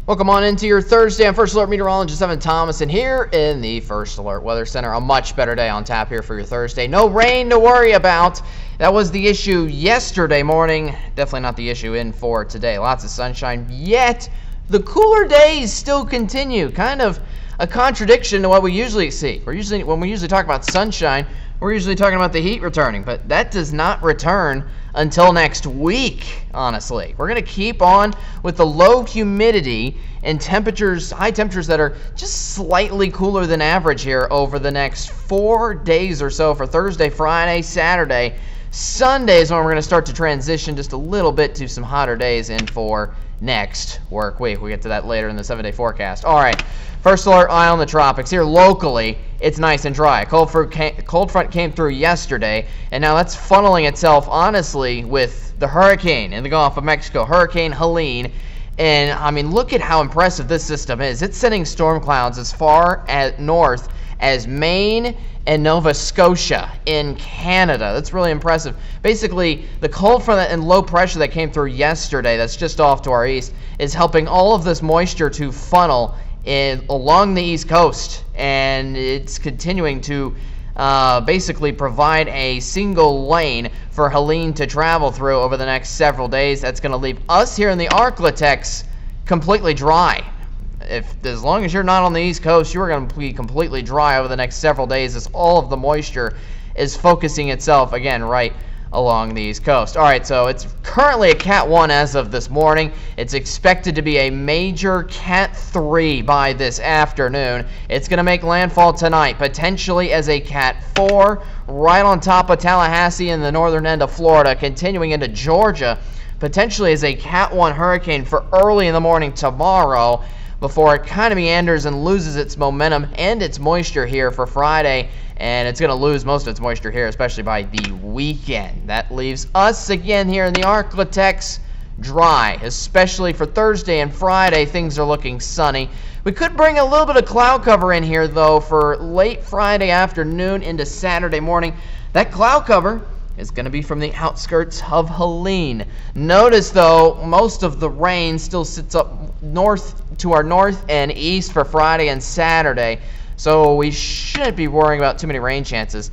Welcome on into your Thursday. I'm First Alert meteorologist Evan Thomas, and here in the First Alert Weather Center, a much better day on tap here for your Thursday. No rain to worry about. That was the issue yesterday morning. Definitely not the issue in for today. Lots of sunshine, yet the cooler days still continue. Kind of a contradiction to what we usually see. When we usually talk about sunshine, we're usually talking about the heat returning, but that does not return until next week, honestly. We're going to keep on with the low humidity and temperatures, high temperatures that are just slightly cooler than average here over the next 4 days or so for Thursday, Friday, Saturday. Sunday is when we're going to start to transition just a little bit to some hotter days in for next work week. We'll get to that later in the 7-day forecast. All right, First Alert, eye on the tropics. Here locally, it's nice and dry. Cold front came through yesterday, and now that's funneling itself, honestly, with the hurricane in the Gulf of Mexico, Hurricane Helene. And, I mean, look at how impressive this system is. It's sending storm clouds as far north as Maine and Nova Scotia in Canada. That's really impressive. Basically, the cold front and low pressure that came through yesterday, that's just off to our east, is helping all of this moisture to funnel along the East Coast, and it's continuing to basically provide a single lane for Helene to travel through over the next several days. That's going to leave us here in the Arklatex completely dry. As long as you're not on the East Coast, you're going to be completely dry over the next several days as all of the moisture is focusing itself, again, right along the East Coast. All right, so it's currently a Cat 1 as of this morning. It's expected to be a major Cat 3 by this afternoon. It's going to make landfall tonight, potentially as a Cat 4, right on top of Tallahassee in the northern end of Florida, continuing into Georgia, potentially as a Cat 1 hurricane for early in the morning tomorrow, before it kind of meanders and loses its momentum and its moisture here for Friday, and it's going to lose most of its moisture here, especially by the weekend. That leaves us again here in the Arklatex dry, especially for Thursday and Friday. Things are looking sunny. We could bring a little bit of cloud cover in here, though, for late Friday afternoon into Saturday morning. That cloud cover is going to be from the outskirts of Helene. Notice, though, most of the rain still sits up north to our north and east for Friday and Saturday, so we shouldn't be worrying about too many rain chances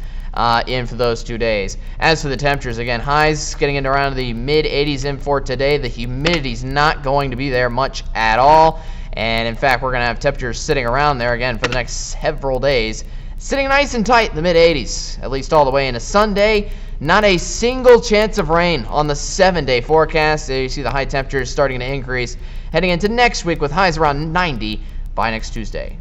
in for those 2 days. As for the temperatures, again, highs getting into around the mid-80s in for today. The humidity's not going to be there much at all, and in fact, we're going to have temperatures sitting around there again for the next several days, sitting nice and tight in the mid-80s, at least all the way into Sunday. Not a single chance of rain on the 7-day forecast. There you see the high temperatures starting to increase heading into next week with highs around 90 by next Tuesday.